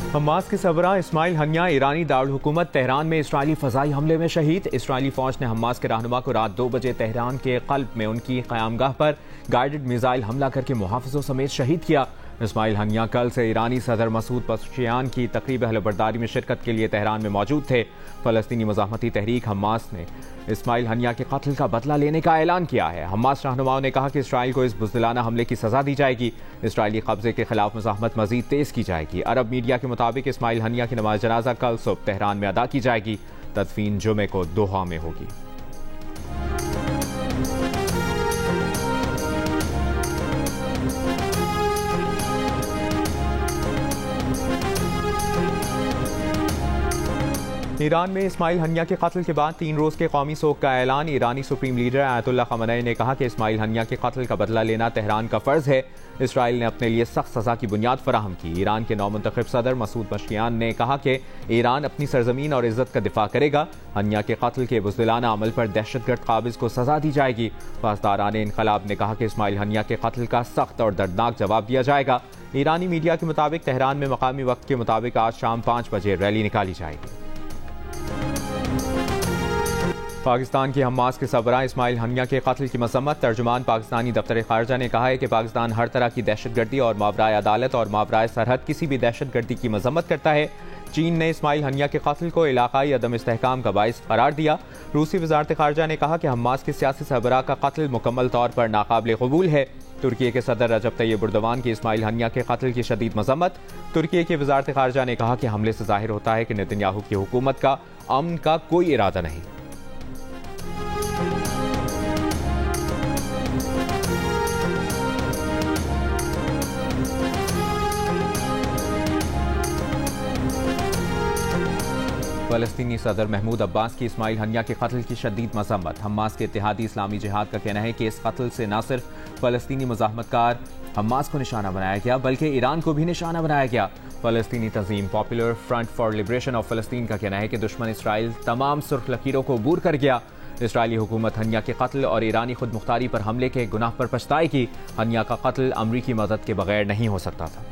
Hamas के सरबराह Ismail Haniyeh ईरानी दारुल हुकूमत Tehran में इसराइली फ़ज़ाई हमले में शहीद। इसराइली फ़ौज ने हमास के रहनुमा को रात 2 बजे तेहरान के क़ल्ब में उनकी क़यामगाह पर गाइडेड मिसाइल हमला करके मुहाफ़िज़ों समेत शहीद किया। इस्माइल हनिया कल से ईरानी सदर मसूद पज़ेश्कियान की तक़रीब अहलबरदारी में शिरकत के लिए तेहरान में मौजूद थे। फ़लस्तीनी मज़ाहमती तहरीक हमास ने इस्माइल हनिया के कत्ल का बदला लेने का ऐलान किया है। हमास रहनुमाओं ने कहा कि इसराइल को इस बुज़दिलाना हमले की सज़ा दी जाएगी। इसराइली कब्जे के खिलाफ मुज़ाहमत मज़ीद तेज़ की जाएगी। अरब मीडिया के मुताबिक इस्माइल हनिया की नमाज जनाजा कल सुबह तेहरान में अदा की जाएगी। तदफीन जुमे को दोहा में होगी। ईरान में इस्माइल हनिया के कत्ल के बाद 3 रोज़ के कौमी सोग का ऐलान। ईरानी सुप्रीम लीडर आयतुल्लाह ख़amenei ने कहा कि इस्माइल हनिया के कत्ल का बदला लेना तेहरान का फ़र्ज़ है। इसराइल ने अपने लिए सख्त सज़ा की बुनियाद फराहम की। ईरान के नौमुंतखब सदर मसूद पज़ेश्कियान ने कहा कि ईरान अपनी सरजमीन और इज़्ज़त का दिफा करेगा। हनिया के कत्ल के बुज़दिलाना अमल पर दहशतगर्द काबिज़ को सज़ा दी जाएगी। पासदारान इनक़लाब ने कहा कि इस्माइल हनिया के कत्ल का सख्त और दर्दनाक जवाब दिया जाएगा। ईरानी मीडिया के मुताबिक तेहरान में मकामी वक्त के मुताबिक आज शाम 5 बजे रैली निकाली जाएगी। पाकिस्तान की हमास के सरबराह इस्माइल हनिया के कत्ल की मज़म्मत। तर्जुमान पाकिस्तानी दफ्तर ख़ारजा ने कहा है कि पाकिस्तान हर तरह की दहशतगर्दी और मावराए अदालत और मावराए सरहद किसी भी दहशतगर्दी की मज़म्मत करता है। चीन ने इस्माइल हनिया के कत्ल को इलाकाई अदम इस्तेहकाम का बाइस करार दिया। रूसी वज़ारत ख़ारजा ने कहा कि हमास के सियासी सरबराह का कत्ल मुकम्मल तौर पर नाकाबिल क़बूल है। तुर्की के सदर रजब तैयब एर्दोगान की इस्माइल हनिया के कत्ल की शदीद मज़म्मत। तुर्की की वज़ारत ख़ारजा ने कहा कि हमले से ज़ाहिर होता है कि नेतन्याहू की हुकूमत का अमन का कोई इरादा नहीं। फ़लस्तीनी सदर महमूद अब्बास की इस्माइल हनिया के कत्ल की शदीद मज़म्मत। हमास के इत्तेहादी इस्लामी जिहाद का कहना है कि इस कत्ल से न सिर्फ फ़लस्तीनी मुज़ाहमतकार हमास को निशाना बनाया गया बल्कि ईरान को भी निशाना बनाया गया। फ़लस्तीनी तंजीम popular front for liberation of फ़लस्तीन का कहना है कि दुश्मन इसराइल तमाम सुर्ख लकीरों को अबूर कर गया। इसराइली हुकूमत हनिया के कत्ल और ईरानी खुद मुख्तारी पर हमले के गुनाह पर पछताएगी। हनिया का कत्ल अमरीकी मदद के बगैर नहीं हो सकता था।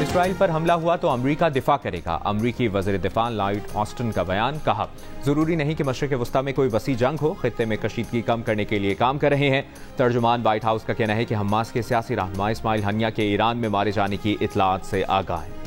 इसराइल पर हमला हुआ तो अमरीका दिफा करेगा। अमरीकी वज़ीर दिफा लॉयड ऑस्टिन का बयान। कहा, जरूरी नहीं कि मशरिक़ वस्ता में कोई वसी जंग हो, खित्ते में कशीदगी कम करने के लिए काम कर रहे हैं। तर्जुमान व्हाइट हाउस का कहना है कि हमास के सियासी रहनुमा इस्माइल हनिया के ईरान में मारे जाने की इत्तलात से आगाह है।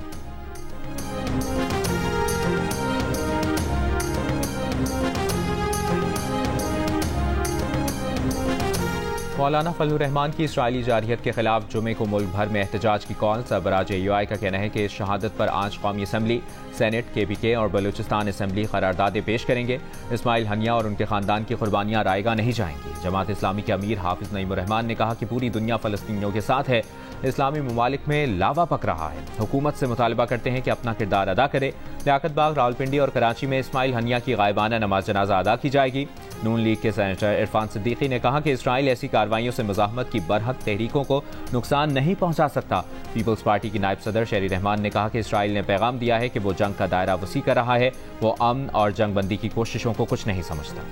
मौलाना फजलुर रहमान की इसराइली जारहियत के खिलाफ जुमे को मुल्क भर में एहतजाज की कॉल। सरबराह JUI का कहना है कि इस शहादत पर आज कौमी असम्बली, सेनेट, KPK और बलूचिस्तान असम्बली करारदादें पेश करेंगे। इस्माइल हनिया और उनके खानदान की कुर्बानियां रायगा नहीं जाएंगी। जमात इस्लामी के अमीर हाफिज नईमुर रहमान ने कहा कि पूरी दुनिया फ़लस्तीनियों के साथ है। इस्लामी ममालिक में लावा पक रहा है। हुकूमत से मुतालबा करते हैं कि अपना किरदार अदा करे। लियाकत बाग, रावलपिंडी और कराची में इस्माइल हनिया की गायबाना नमाज जनाजा अदा की जाएगी। नून लीग के सेनेटर इरफान सिद्दीकी ने कहा कि इसराइल ऐसी कार्रवाइयों से मुज़ाहमत की बरहक तहरीकों को नुकसान नहीं पहुंचा सकता। पीपल्स पार्टी की नायब सदर शेरी रहमान ने कहा कि इसराइल ने पैगाम दिया है कि वो जंग का दायरा वसी कर रहा है। वो अमन और जंगबंदी की कोशिशों को कुछ नहीं समझता।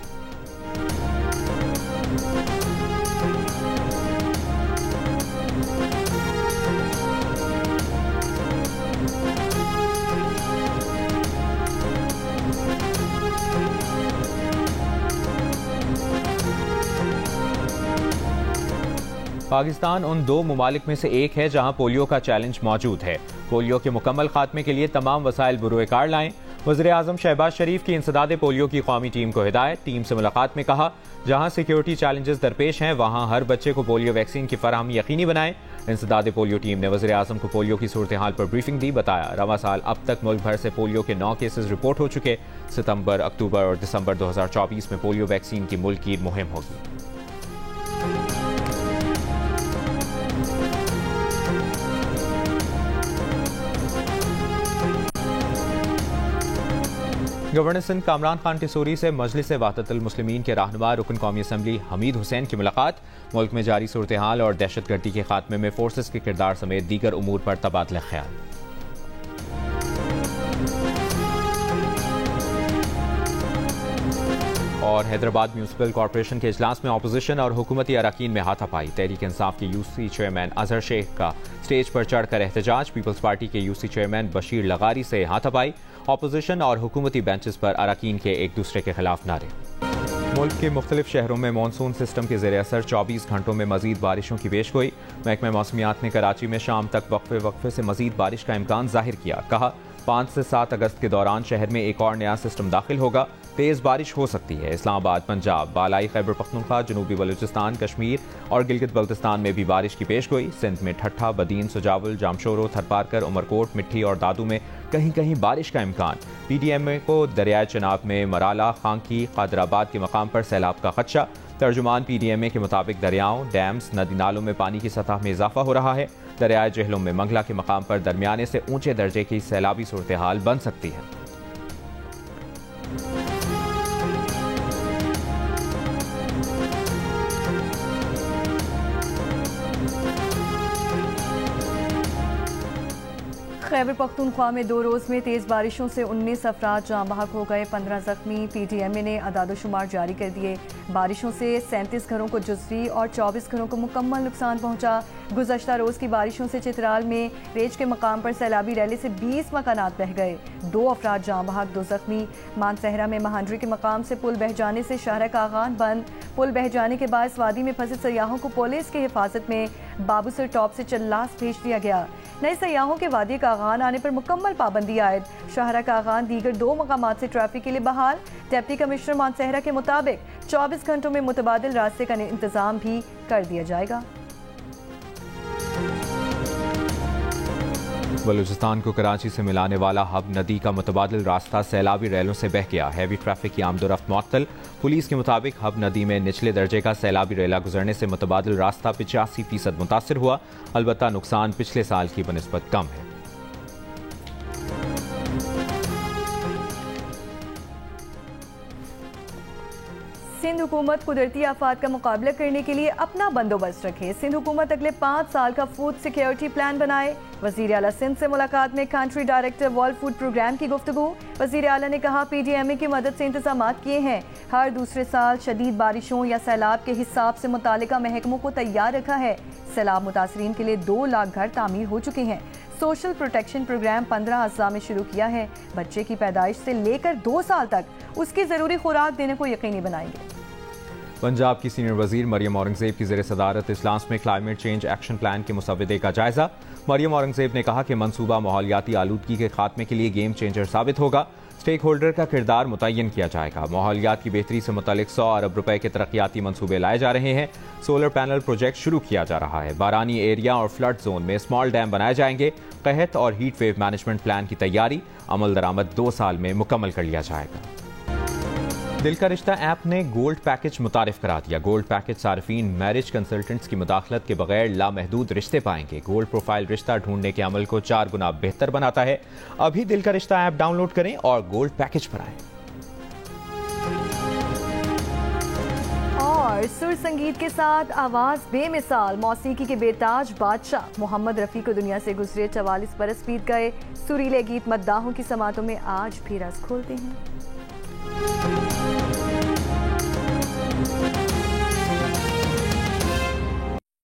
पाकिस्तान उन 2 ममालिक में से एक है जहां पोलियो का चैलेंज मौजूद है। पोलियो के मुकम्मल खात्मे के लिए तमाम वसाइल बुरोए कार लाएं। वज़ीर आज़म शहबाज शरीफ की इंसदादे पोलियो की कौमी टीम को हिदायत। टीम से मुलाकात में कहा, जहां सिक्योरिटी चैलेंजेस दरपेश हैं वहां हर बच्चे को पोलियो वैक्सीन की फराहमी यकीनी बनाएं। इंसदादे पोलियो टीम ने वज़ीर आज़म को पोलियो की सूरत हाल पर ब्रीफिंग दी। बताया, रवां साल अब तक मुल्क भर से पोलियो के 9 केसेस रिपोर्ट हो चुके। सितंबर, अक्टूबर और दिसंबर 2024 में पोलियो वैक्सीन की मुल्क की मुहिम होगी। गवर्नर सिंध कामरान खान टिसूरी से मजलिस वहदतुल मुस्लिमीन के रहनुमा रुकन कौमी असम्बली हमीद हुसैन की मुलाकात। मुल्क में जारी सूरत हाल और दहशतगर्दी के खात्मे में फोर्सेस के किरदार समेत दीगर उमूर पर तबादला ख्याल। और हैदराबाद म्यूनसिपल कॉरपोरेशन के इजलास में अपोजिशन और हुकूमती अरकान में हाथापाई। तहरीक इंसाफ के यूसी चेयरमैन अजहर शेख का स्टेज पर चढ़कर एहतजाज। पीपल्स पार्टी के यूसी चेयरमैन बशीर लगारी से हाथापाई। अपोजिशन और हुकूमती बेंचेस पर अरकान के एक दूसरे के खिलाफ नारे। मुल्क के मुख्तलिफ शहरों में मानसून सिस्टम के ज़ेर असर 24 घंटों में मजीद बारिशों की पेशगोई। महकमा मौसमियात ने कराची में शाम तक वक्फे से मजीद बारिश का इम्कान जाहिर किया। कहा 5 से 7 अगस्त के दौरान शहर में एक और नया सिस्टम दाखिल होगा। तेज़ बारिश हो सकती है। इस्लामाबाद, पंजाब, बालाई खैबर पख्तूनख्वा, जनूबी बलूचिस्तान, कश्मीर और गिलगित बल्तिस्तान में भी बारिश की पेशगोई। सिंध में ठट्ठा, बदीन, सुजावल, जामशोरो, थरपारकर, उमरकोट, मिट्टी और दादू में कहीं कहीं बारिश का इम्कान। PDMA को दरियाए चनाब में मराला, खांकी, कादराबाद के मकाम पर सैलाब का खदशा। तर्जुमान PDMA के मुताबिक दरियाओं, डैम्स, नदी नालों में पानी की सतह में इजाफा हो रहा है। दरियाए जहलों में मंगला के मकाम पर दरमियाने से ऊंचे दर्जे की सैलाबी सूरत हाल बन सकती है। खैबर पख्तूनख्वा में 2 रोज़ में तेज़ बारिशों से 19 अफराद जाँ बहक हो गए, 15 जख्मी। PDMA ने अदादोशुमार जारी कर दिए। बारिशों से 37 घरों को जुज़वी और 24 घरों को मुकम्मल नुकसान पहुंचा। गुज़श्ता रोज़ की बारिशों से चित्राल में रेज के मकाम पर सैलाबी रैली से 20 मकानात बह गए, 2 अफराद जाँ बहक, 2 जख्मी। मानसहरा में महांडरी के मकाम से पुल बह जाने से शाहरा कागान बंद। पुल बह जाने के बाद वादी में फंसे सयाहों को पुलिस की हिफाजत में बाबूसर टॉप से चल्लास भेज दिया गया। नए सयाहों के वादी कागान आने पर मुकम्मल पाबंदी आयद। शाहरा कागान दीगर 2 मकामात से ट्रैफिक के लिए बहाल। डिप्टी कमिश्नर मानसहरा के मुताबिक 24 घंटों में मुतबादिल रास्ते का इंतजाम भी कर दिया जाएगा। बलूचिस्तान को कराची से मिलाने वाला हब नदी का मुतबादिल रास्ता सैलाबी रैलों से बह गया। हैवी ट्रैफिक की आमदोरफ्त मुअत्तल। पुलिस के मुताबिक हब नदी में निचले दर्जे का सैलाबी रैला गुजरने से मुतबादिल रास्ता 85% मुतासिर हुआ। अलबत्ता नुकसान पिछले साल की बनिस्बत कम है। सिंध हुकूमत कुदरती आफात का मुकाबला करने के लिए अपना बंदोबस्त रखे। सिंध हुकूमत अगले 5 साल का फूड सिक्योरिटी प्लान बनाए। वज़ीर आला सिंध से मुलाकात में country director world food programme की गुफ्तगू। वज़ीर आला ने कहा PDMA की मदद से इंतजाम किए हैं। हर दूसरे साल शदीद बारिशों या सैलाब के हिसाब से मुतालिका महकमों को तैयार रखा है। सैलाब मुतासरीन के लिए 2 लाख घर तामीर हो चुके हैं। सोशल प्रोटेक्शन प्रोग्राम 15 अज़्ज़ा में शुरू किया है। बच्चे की पैदाइश से लेकर 2 साल तक उसकी ज़रूरी खुराक देने को यकीनी बनाएंगे। पंजाब की सीनियर वजीर मरियम औरंगजेब की ज़ेर सदारत इजलास में क्लाइमेट चेंज एक्शन प्लान के मुसव्वदे का जायजा। मरियम औरंगजेब ने कहा कि मंसूबा माहौलियाती आलूदगी के खात्मे के लिए गेम चेंजर साबित होगा। स्टेक होल्डर का किरदार मुतय्यन किया जाएगा। माहौलियात की बेहतरी से मुतल्लिक 100 अरब रुपए के तरक्याती मंसूबे लाए जा रहे हैं। सोलर पैनल प्रोजेक्ट शुरू किया जा रहा है। बारानी एरिया और फ्लड जोन में स्मॉल डैम बनाए जाएंगे। कहत और हीट वेव मैनेजमेंट प्लान की तैयारी अमल दरामद 2 साल में मुकम्मल कर लिया जाएगा। दिल का रिश्ता ऐप ने गोल्ड पैकेज मुतारिफ करा दिया। गोल्ड पैकेज सार्फिन मैरिज कंसल्टेंट्स की मुदाखलत के बगैर लामहदूद रिश्ते पाएंगे। गोल्ड प्रोफाइल रिश्ता ढूंढने के अमल को 4 गुना बेहतर बनाता है। अभी दिल का रिश्ता ऐप डाउनलोड करें और गोल्ड पैकेज पर आएं। और सुर संगीत के साथ आवाज बेमिसाल मौसीकी के बेताज बादशाह मोहम्मद रफ़ी को दुनिया से गुजरे 44 बरस बीत गए। सुरीले गीत मद्दाहों की समातों में आज भी रस खोलते हैं।